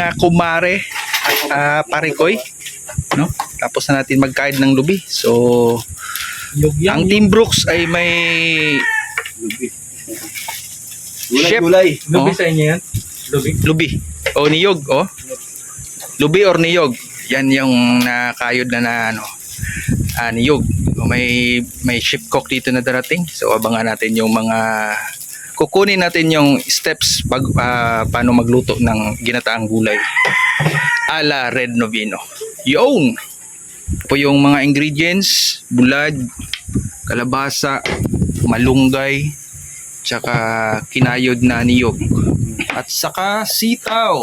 mga kumare, parikoy, no? Tapos na natin magkain ng lubi. So, ang Team Brooks ay may chef. Gulay. Lubi Oh. sa inyo yan? Lubi? Lubi o niyog, oh. Lubi or niyog. Yan yung nakayod na ano, niyog. May chef cook dito na darating. So abangan natin yung mga kukunin natin yung steps paano magluto ng ginataang gulay ala Red Novino. Yung po yung mga ingredients: bulad, kalabasa, malunggay, tsaka kinayod na niyog, at saka sitaw.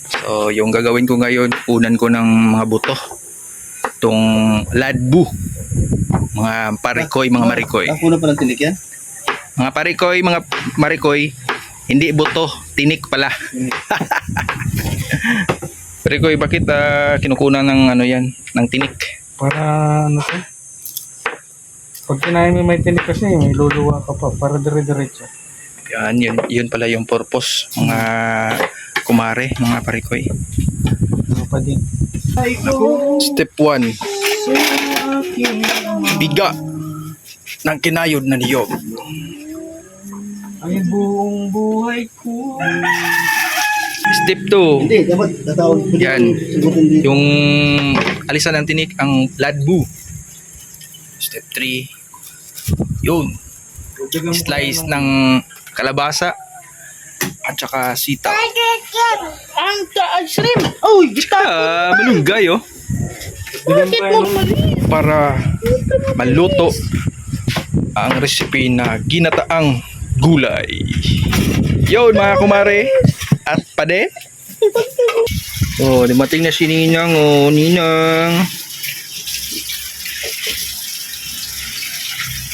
So yung gagawin ko ngayon, punan ko ng mga buto itong ladbu, mga parikoy, mga marikoy. Ako na palang tinik yan? Mga parikoy, mga marikoy, hindi buto, tinik pala. Parikoy, bakit kinukunan ng ano yan, ng tinik? Para ano to? Pag kinain mo may tinik kasi, may luluwa ka pa para dire-diretso. Yan, yun pala yung purpose, mga kumare, mga parikoy. Ano pa din? Step 1, biga ng kinayod na niyog. Ay buong buhay ko. Step 2, Hindi, dapat tatawag ko Yan. Sagutin dito. yung alisan ng tinik, ang ladbu. Step 3, yun, slice ng kalabasa at saka sitaw. Ang shrimp! Uy, gita! Malunggay, oh, Bakit mo mali? para maluto ang recipe na ginataang gulay. Yun mga kumare at pade. Oh, dumating na si Ninang. Oh, Ninang.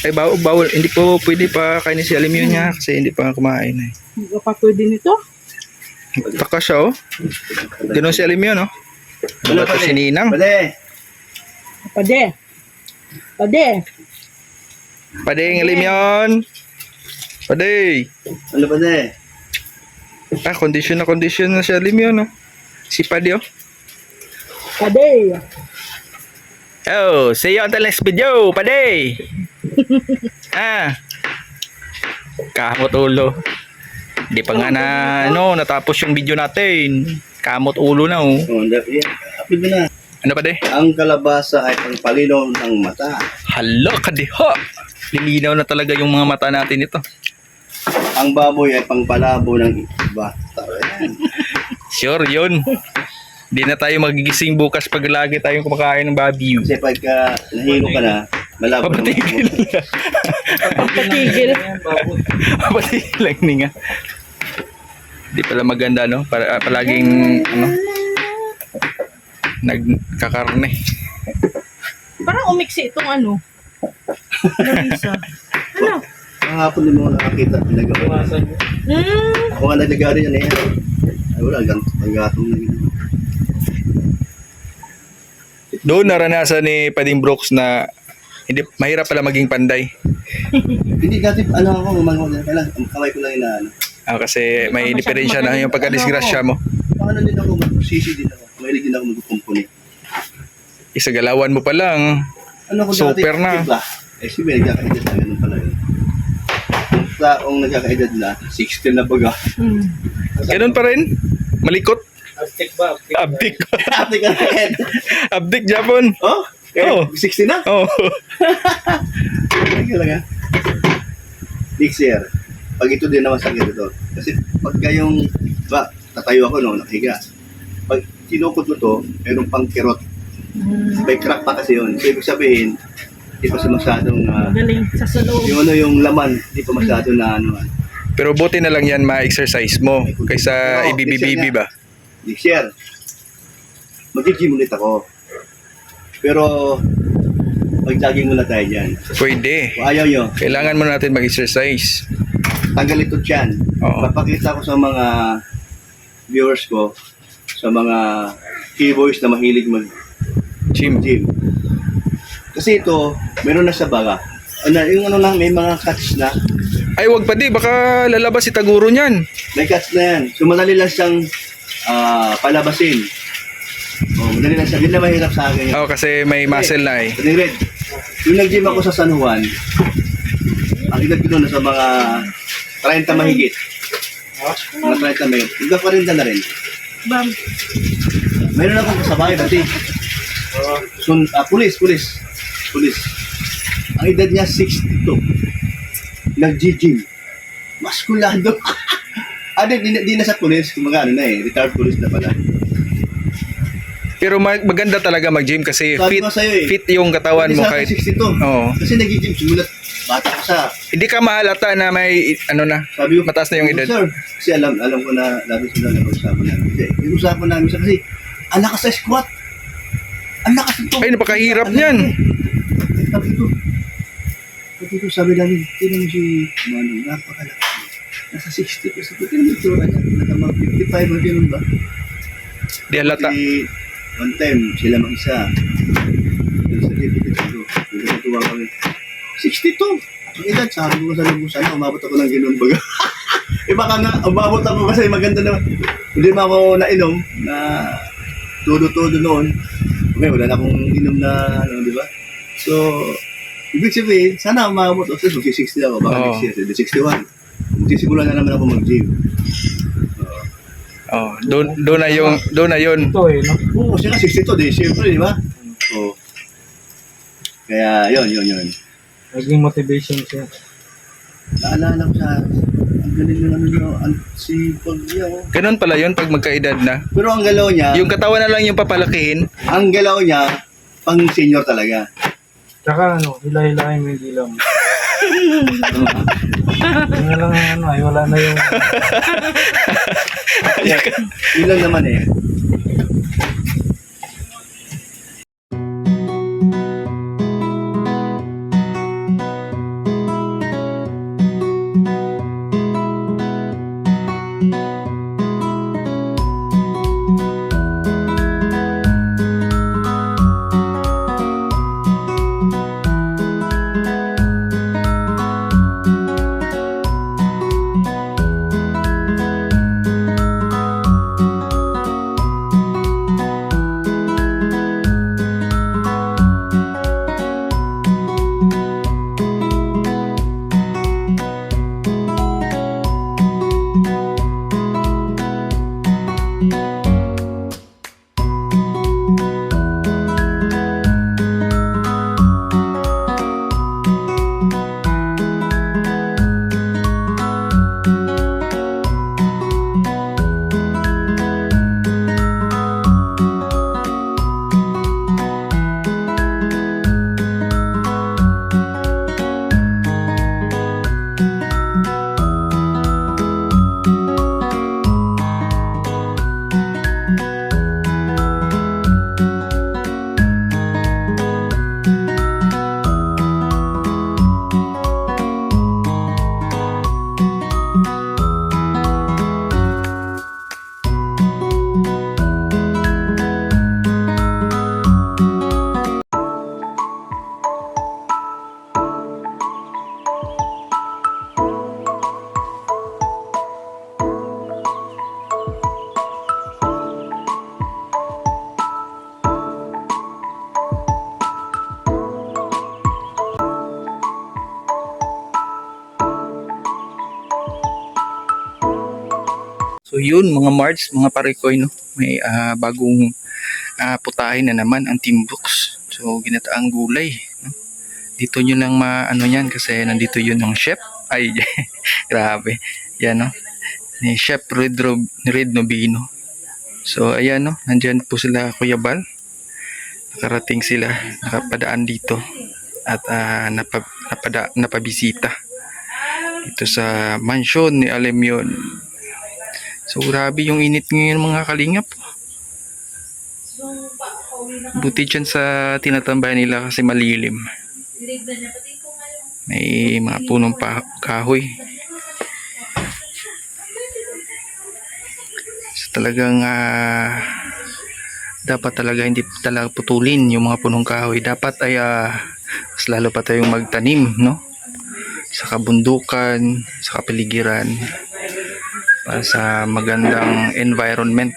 Ay, bawal. Hindi ko pwede pa kainin si Alimyon niya kasi hindi pa kumain eh. Hindi ka pa pwede nito? Taka siya, oh. Ganun si Alimyon, oh. Ano ba ito si Ninang? Pwede. Pade. Pade. Pade ang Alimyon. Pade. Ano pwede? Condition na si Alimyon, oh. Si Pade, oh. Pade. Oh, see you on the next video, Pade. Kamot ulo. Hindi pa nga na, natapos yung video natin. Kamot ulo na, oh. Oh, apid mo na. Ano, Pade? Ang kalabasa ay pangpalinaw ng mata. Hala, kadiha. Lilinaw na talaga yung mga mata natin ito. Ang baboy ay pangpalabo ng iba. Yan. Sure, yun. Hindi na tayo magigising bukas pag lagi tayong kumakain ng babi. Kasi pagka nahilo ka na, malabo na. Papatigil. Patigil. Papatigil lang nga. Hindi pala maganda, no? Palaging, nagkakarne. Parang umiksi itong ano. Larissa. Ano? Kahapon din mo nakakita. Pinagawa. Ako nga nagagari yan eh. Ay wala, hanggatong lang yun. Doon naranasan ni Pading Brooks na hindi mahirap pala maging panday. Hindi dati, ako, umangon na lang. Ang kamay ko lang inaano. Kasi may diferensya na yung pagkadisgrasya mo. Ano din ako, magsisi din ako. Mahilig din ako mag-company. Isagalawan mo pa lang. Ano ko Super dati, na. Diba? May nagkakaedad na, ganun pala yun. Yung taong nagkakaedad na, 16 na baga. Ganun pa rin. Malikot. Abtik ba? Abdik. Ate ka na yan. Abdik Japon. Oh? Oh. 16 na? Oh. Ay, ka lang ha. Next year, pag ito din naman sakit ito. Kasi pagka yung, tatayo ako nakahiga. Pag kinukot mo to, mayroong pang kirot. May crack pa kasi yun. So, ibig sabihin, hindi pa siya masyadong, Galing sa salong. yung laman, hindi pa masyado na Pero buti na lang yan ma-exercise mo kaysa Oo, ibibibibi ba? Next year, mag-gym ulit ako. Pero, mag-jogging muna tayo dyan. Pwede. Kung ayaw nyo, Kailangan mo natin mag-exercise. tanggal ito dyan. Oo. Papakita ko sa mga viewers ko, sa mga keyboys na mahilig Gym. mag-gym. Kasi ito, meron na sa baga. Yung lang, may mga cuts na. Ay, wag pa di. Baka lalabas si Taguro niyan. May cuts na yan. So, madali lang siyang palabasin. Madali lang siya. Hindi na mahirap sa akin yun. Oh, kasi may muscle na eh. Pati Red, yung nag-gym ako sa San Juan, ang edad ko doon sa mga 30 mahigit. Mga 30 mahigit. Hanggang 40 na rin. Bam. Mayroon akong kasabay dati. Pulis. Ang edad niya 62. Nag-gym. Maskulado. Di na sa pulis. Kumaga ano na eh. Retired police na pala. Pero maganda talaga mag-gym kasi Sabi fit, ko sa'yo eh. fit yung katawan mo kahit 62. Oo. Kasi nag-gym. Simulat. Bata ko sa. hindi ka mahalata na may ano na, Sabi ko, mataas na yung edad. Sir, kasi alam ko na lalo sila nag-usapan namin. Kasi nag-usapan namin siya kasi ang lakas sa squat. Ang lakas ito. Ay, napakahirap niyan. Sabi ko, sabi namin, tinan mo si Manong, napakalakas. Nasa 60 ko. Sabi ko, tinan mo ito. Nasa mga 55 o ganun ba? Di halata. Kasi one time, sila mag-isa. Sa dito ko. Natuwa kami. 62! Ang edad, sabi ko sa lubusan na, umabot ako ng gano'n baga. Baka nga, umabot ako kasi maganda na. Hindi mo ako nainom na todo-todo noon. Okay, wala na akong inom na, ano, di ba? So, ibig sabihin, sana umabot ako. So, 60 ako, baka Oo. next year, 61. Magsisimula na naman ako mag-gym. Oh, doon na yun. Ito eh, no? Oo, siya nga 62, di, siyempre, di ba? Oo. Kaya, yun. Naging motivation siya. Naalala ko sa, ang galing na ano niya, si Pagya, oh. Ganun pala yun pag magkaedad na. Pero ang galaw niya, Yung katawan na lang yung papalakihin. ang galaw niya, pang senior talaga. Tsaka ano, hila-hilahin mo yung dila mo. Yung nga lang ano, ay wala na yung... Yun lang naman eh. So yun mga Mards, mga parekoy, no? May bagong putahin na naman ang Timbooks. So ginataang gulay, no? Dito nyo lang maano yan kasi nandito yun ng chef. Ay, grabe. Yan, no? Ni Chef Red Nobino. So ayan, no? Nandyan po sila Kuya Bal. Nakarating sila, nakapadaan dito at napabisita dito sa mansyon ni Alemyon. So grabe yung init ngayon mga kalingap. Buti dyan sa tinatambayan nila kasi malilim. May mga punong kahoy. So talagang dapat talaga hindi talaga putulin yung mga punong kahoy. Dapat ay mas lalo pa tayong magtanim, no? Sa kabundukan, sa kapaligiran. para sa magandang environment.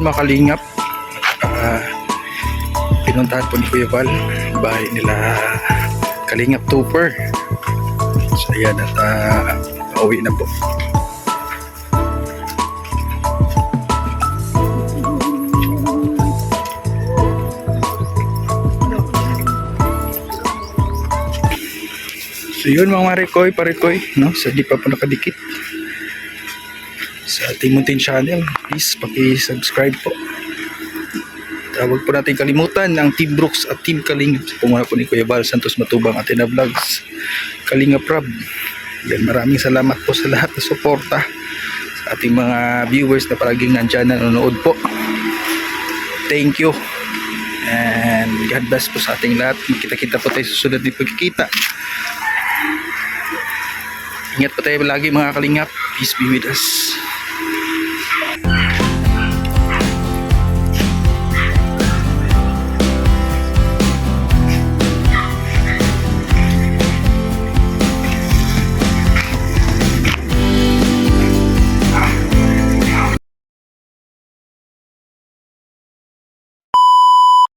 Mga kalingap, pinuntahan po ni Kuya Val bahay nila Kalingap Tupper. So ayan, at pauwi na po. So yun mga parikoy, no? So di pa po nakadikit sa ating Muntin Channel, please paki-subscribe po. Huwag po natin kalimutan ang Team Brooks at Team Kalingap sa pumuna po ni Kuya Val Santos Matubang at Tina Vlogs, Kalingap Rob. Yan, maraming salamat po sa lahat na suporta sa ating mga viewers na palaging nandyan nanonood po. Thank you and God bless po sa ating lahat. Magkita-kita po tayo sa susunod na pagkikita. Ingat po tayo lagi mga Kalingap. Peace be with us.